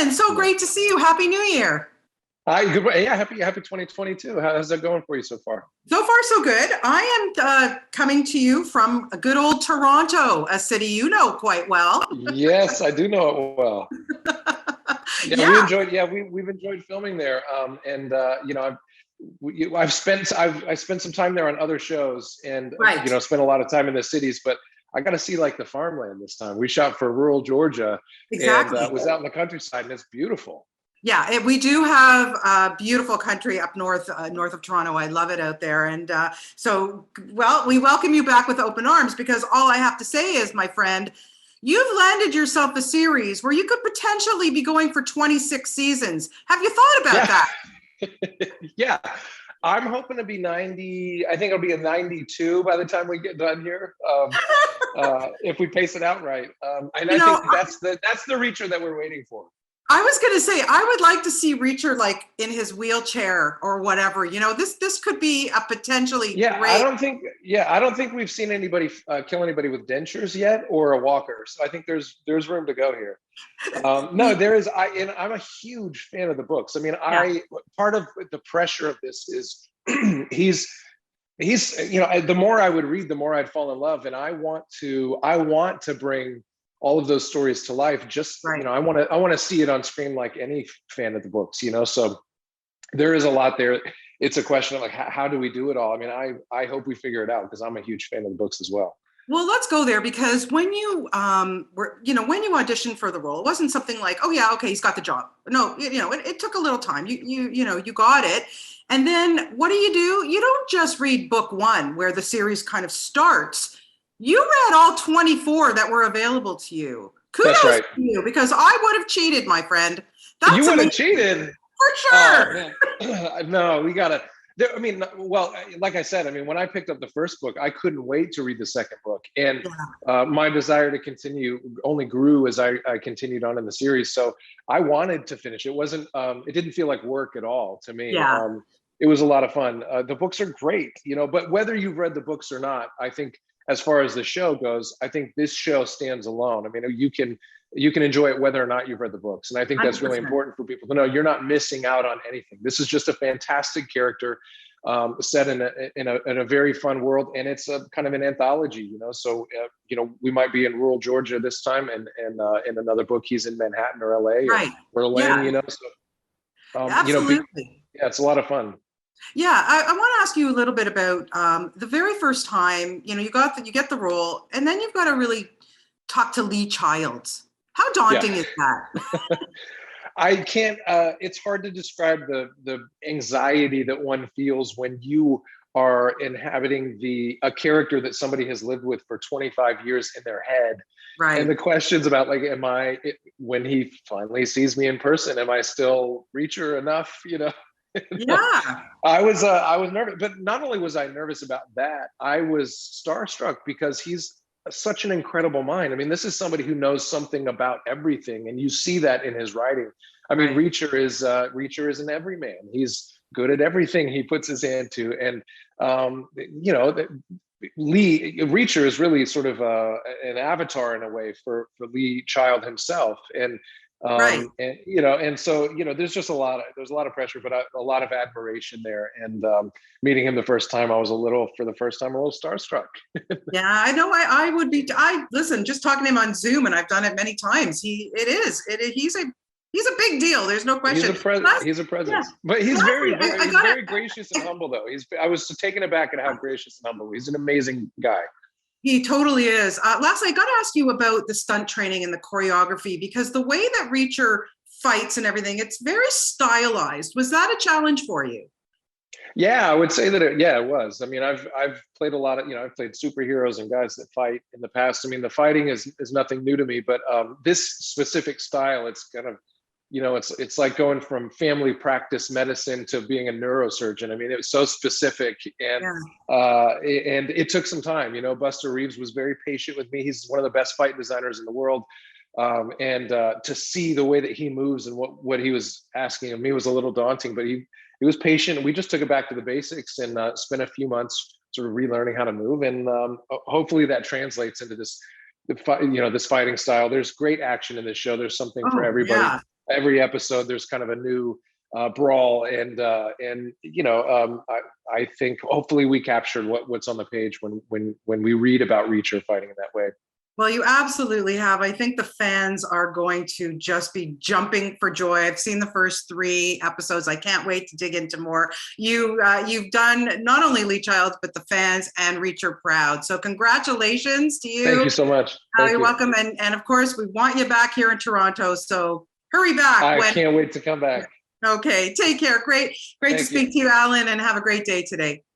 Alan, so great to see you. Happy New Year. Hi, good. Yeah, happy 2022. How's that going for you so far? So far, so good. I am coming to you from a good old Toronto, a city you know quite well. Yes, I do know it well. Yeah, we Yeah, enjoyed. Yeah, we've enjoyed filming there. And I spent some time there on other shows, and right. spent a lot of time in the cities. But I got to see like the farmland this time. We shot for rural Georgia, and Exactly. was out in the countryside, and it's beautiful. Yeah, we do have a beautiful country up north, north of Toronto. I love it out there. And well, we welcome you back with open arms because all I have to say is, my friend, you've landed yourself a series where you could potentially be going for 26 seasons. Have you thought about Yeah, that? yeah. I'm hoping to be 90. I think it'll be a 92 by the time we get done here. If we pace it out right. And You I know, think that's the reacher that we're waiting for. I was going to say, I would like to see Reacher like in his wheelchair or whatever. This could be a potentially Yeah, great. I don't think we've seen anybody kill anybody with dentures yet or a walker. So I think there's room to go here. No, there is. I'm a huge fan of the books. I mean, Yeah, I part of the pressure of this is he's the more I would read, the more I'd fall in love, and I want to bring all of those stories to life. Just right. I want to see it on screen like any fan of the books. So there is a lot there. It's a question of like how do we do it all? I mean, I hope we figure it out because I'm a huge fan of the books as well. Well, let's go there because when you when you auditioned for the role, it wasn't something like, oh yeah, okay, he's got the job. No, it took a little time. You got it. And then what do? You don't just read book one where the series kind of starts. You read all 24 that were available to you. That's Kudos right. to you because I would have cheated, my friend. You That's would have amazing cheated. for Oh sure. man, no, we gotta. I mean, well, like I said, I mean, when I picked up the first book, I couldn't wait to read the second book, and Yeah, my desire to continue only grew as I continued on in the series. So I wanted to finish. It wasn't. It didn't feel like work at all to me. yeah, It was a lot of fun. The books are great, but whether you've read the books or not, I think as far as the show goes, I think this show stands alone. I mean, you can enjoy it whether or not you've read the books, and I think that's really 100%. important for people to know. You're not missing out on anything. This is just a fantastic character set in a very fun world, and it's a kind of an anthology. So we might be in rural Georgia this time, and in another book he's in Manhattan or LA or Right. Berlin. Yeah, So absolutely. yeah, it's a lot of fun. Yeah, I want to ask you a little bit about the very first time, you get the role, and then you've got to really talk to Lee Childs. How Yeah. daunting is that? I can't. It's hard to describe the anxiety that one feels when you are inhabiting a character that somebody has lived with for 25 years in their head, and Right. the questions about like, when he finally sees me in person, am I still Reacher enough? Yeah. I was nervous, but not only was I nervous about that, I was starstruck because he's such an incredible mind. I mean, this is somebody who knows something about everything, and you see that in his writing. I mean, Right. Reacher is an everyman. He's good at everything he puts his hand to, and Lee Reacher is really sort of an avatar in a way for Lee Child himself, Right. and so there's just there's a lot of pressure, but a lot of admiration there. And meeting him the first time, I was for the first time a little starstruck. Yeah, I know. I would be. I listen. Just talking to him on Zoom, and I've done it many times. He's a big deal. There's no question. He's a Yeah. presence, but he's Lastly, I he's gotta. very gracious and humble though. I was taken aback at how gracious and humble. He's an amazing guy. He totally is. Lastly, I got to ask you about the stunt training and the choreography because the way that Reacher fights and everything, it's very stylized. Was that a challenge for you? Yeah, I would say that it was. I mean, I've played a lot of, I've played superheroes and guys that fight in the past. I mean, the fighting is nothing new to me, but this specific style, it's kind of, it's like going from family practice medicine to being a neurosurgeon. I mean, it was so specific, and Yeah. and it took some time. Buster Reeves was very patient with me. He's one of the best fight designers in the world. And to see the way that he moves and what he was asking of me was a little daunting, but he was patient. We just took it back to the basics and spent a few months sort of relearning how to move. And hopefully that translates into this fighting style. There's great action in this show. There's something for Oh, everybody. yeah. every episode there's kind of a new brawl, and I think hopefully we captured what's on the page when we read about Reacher fighting in that way. Well, you absolutely have. I think the fans are going to just be jumping for joy. I've seen the first 3 episodes. I can't wait to dig into more. You've done not only Lee Childs, but the fans and Reacher proud. So congratulations to you. Thank you so much. You're welcome. And of course, we want you back here in Toronto. So hurry back. I can't wait to come back. Okay, take care. Great to speak to you, Alan, and have a great day today.